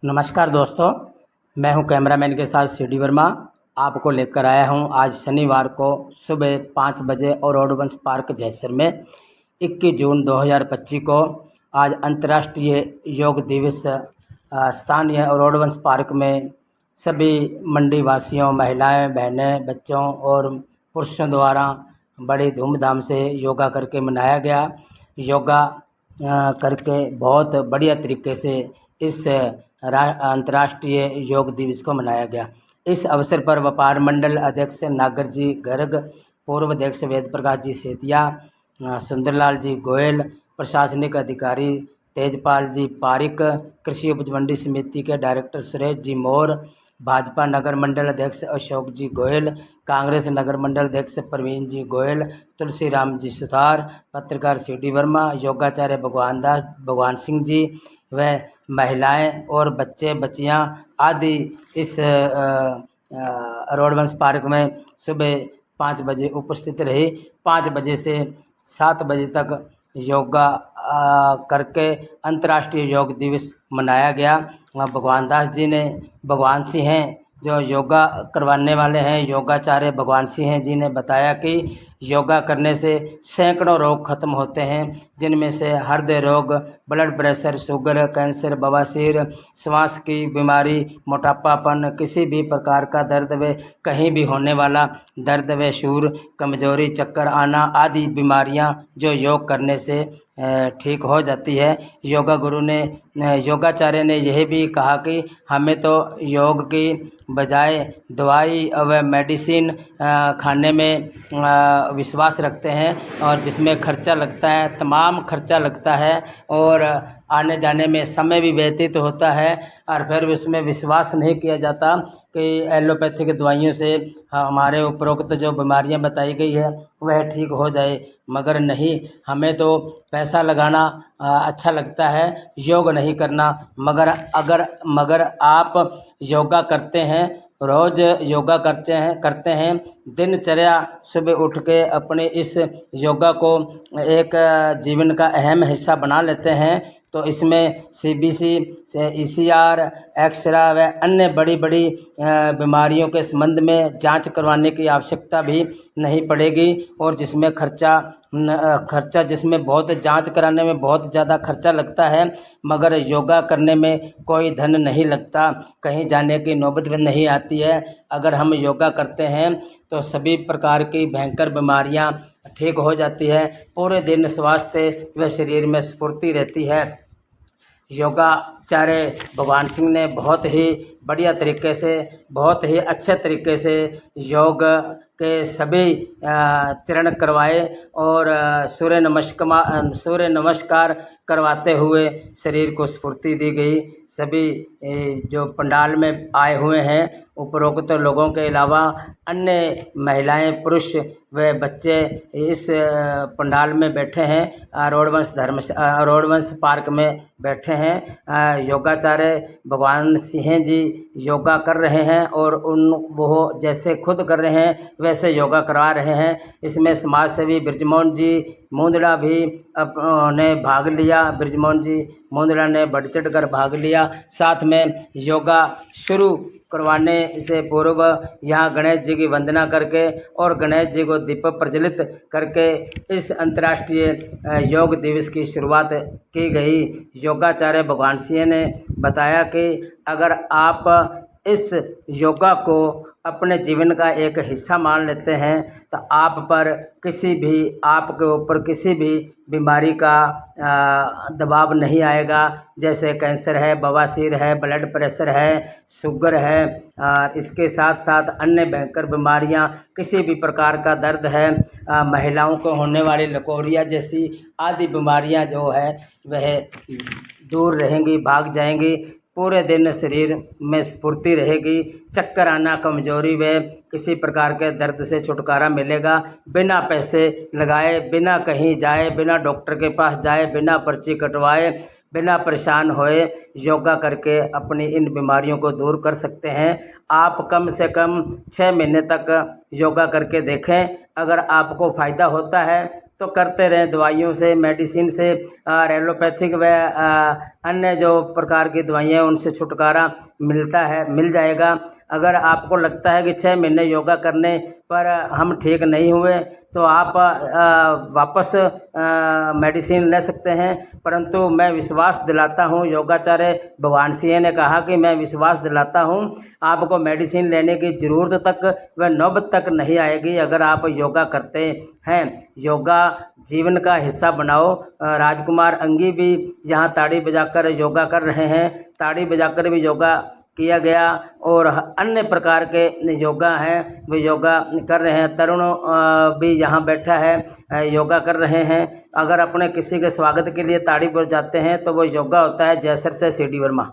नमस्कार दोस्तों, मैं हूं कैमरामैन के साथ सीडी वर्मा। आपको लेकर आया हूं आज शनिवार को सुबह 5 बजे और रघुवंश पार्क जैसलमेर में 21 जून 2025 को आज अंतर्राष्ट्रीय योग दिवस स्थानीय और रघुवंश पार्क में सभी मंडी वासियों, महिलाएं, बहनें, बच्चों और पुरुषों द्वारा बड़ी धूमधाम से योगा करके मनाया गया। योगा करके बहुत बढ़िया तरीके से इस अंतर्राष्ट्रीय योग दिवस को मनाया गया। इस अवसर पर व्यापार मंडल अध्यक्ष नागर जी गर्ग, पूर्व अध्यक्ष वेद प्रकाश जी सेतिया, सुंदरलाल जी गोयल, प्रशासनिक अधिकारी तेजपाल जी पारिक, कृषि उपज मंडी समिति के डायरेक्टर सुरेश जी मोर, भाजपा नगर मंडल अध्यक्ष अशोक जी गोयल, कांग्रेस नगर मंडल अध्यक्ष प्रवीण जी गोयल, तुलसी राम जी सुथार, पत्रकार सीडी वर्मा, योगाचार्य भगवान सिंह जी व महिलाएं और बच्चे बच्चियां आदि इस रघुवंश पार्क में सुबह 5 बजे उपस्थित रहे। 5 बजे से 7 बजे तक योगा करके अंतर्राष्ट्रीय योग दिवस मनाया गया। भगवान दास जी ने, भगवान सिंह हैं जो योगा करवाने वाले हैं, योगाचार्य भगवान सिंह जी ने बताया कि योगा करने से सैकड़ों रोग खत्म होते हैं, जिनमें से हृदय रोग, ब्लड प्रेशर, शुगर, कैंसर, बवासीर, श्वास की बीमारी, मोटापापन, किसी भी प्रकार का दर्द व कहीं भी होने वाला दर्द व शूर, कमजोरी, चक्कर आना आदि बीमारियां जो योग करने से ठीक हो जाती है। योगा गुरु ने, योगाचार्य ने यह भी कहा कि हमें तो योग की बजाय दवाई व मेडिसिन खाने में विश्वास रखते हैं और जिसमें खर्चा लगता है, तमाम खर्चा लगता है और आने जाने में समय भी व्यतीत होता है और फिर उसमें विश्वास नहीं किया जाता कि एलोपैथिक दवाइयों से हमारे उपरोक्त जो बीमारियां बताई गई है वह ठीक हो जाए, मगर नहीं, हमें तो पैसा लगाना अच्छा लगता है, योग नहीं करना। मगर आप योगा करते हैं, रोज़ योगा करते हैं, दिनचर्या सुबह उठ के अपने इस योगा को एक जीवन का अहम हिस्सा बना लेते हैं, तो इसमें CBC, ECR, एक्सरा व अन्य बड़ी बड़ी बीमारियों के संबंध में जांच करवाने की आवश्यकता भी नहीं पड़ेगी और जिसमें खर्चा जिसमें बहुत जांच कराने में बहुत ज़्यादा खर्चा लगता है, मगर योगा करने में कोई धन नहीं लगता, कहीं जाने की नौबत भी नहीं आती है। अगर हम योगा करते हैं तो सभी प्रकार की भयंकर बीमारियां ठीक हो जाती है, पूरे दिन स्वास्थ्य व शरीर में स्फूर्ति रहती है। योगाचार्य भगवान सिंह ने बहुत ही बढ़िया तरीके से, बहुत ही अच्छे तरीके से योग के सभी चरण करवाए और सूर्य नमस्कार करवाते हुए शरीर को स्फूर्ति दी गई। सभी जो पंडाल में आए हुए हैं उपरोक्त लोगों के अलावा अन्य महिलाएं, पुरुष व बच्चे इस पंडाल में बैठे हैं, रघुवंश पार्क में बैठे हैं। योगाचार्य भगवान सिंह जी योगा कर रहे हैं और वो जैसे खुद कर रहे हैं वैसे योगा करवा रहे हैं। इसमें समाज सेवी बृजमोहन जी मुंदड़ा भी ने भाग लिया। बृजमोहन जी मुंदड़ा ने बढ़ चढ़ कर भाग लिया। साथ में योगा शुरू करवाने से पूर्व यहाँ गणेश जी की वंदना करके और गणेश जी को दीप प्रज्वलित करके इस अंतर्राष्ट्रीय योग दिवस की शुरुआत की गई। योगाचार्य भगवान सिंह ने बताया कि अगर आप इस योगा को अपने जीवन का एक हिस्सा मान लेते हैं तो आपके ऊपर किसी भी बीमारी का दबाव नहीं आएगा। जैसे कैंसर है, बवासीर है, ब्लड प्रेशर है, शुगर है, इसके साथ साथ अन्य भयंकर बीमारियां, किसी भी प्रकार का दर्द है, महिलाओं को होने वाली लकोरिया जैसी आदि बीमारियां जो है वह दूर रहेंगी, भाग जाएंगी। पूरे दिन शरीर में स्फूर्ति रहेगी, चक्कर आना, कमजोरी व किसी प्रकार के दर्द से छुटकारा मिलेगा। बिना पैसे लगाए, बिना कहीं जाए, बिना डॉक्टर के पास जाए, बिना पर्ची कटवाए, बिना परेशान होए योगा करके अपनी इन बीमारियों को दूर कर सकते हैं। आप कम से कम 6 महीने तक योगा करके देखें। अगर आपको फ़ायदा होता है तो करते रहें। दवाइयों से, मेडिसिन से, एलोपैथिक व अन्य जो प्रकार की दवाइयाँ हैं उनसे छुटकारा मिलता है, मिल जाएगा। अगर आपको लगता है कि 6 महीने योगा करने पर हम ठीक नहीं हुए तो आप वापस मेडिसिन ले सकते हैं। परंतु मैं विश्वास दिलाता हूँ, योगाचार्य भगवान सिंह ने कहा कि मैं विश्वास दिलाता हूँ आपको मेडिसिन लेने की ज़रूरत तक व नौबत तक नहीं आएगी अगर आप योगा करते हैं। योगा जीवन का हिस्सा बनाओ। राजकुमार अंगी भी यहाँ ताड़ी बजाकर योगा कर रहे हैं, ताड़ी बजाकर भी योगा किया गया और अन्य प्रकार के योगा हैं वो योगा कर रहे हैं। तरुण भी यहाँ बैठा है, योगा कर रहे हैं। अगर अपने किसी के स्वागत के लिए ताड़ी बजाते हैं तो वो योगा होता है। जयसर से CD वर्मा।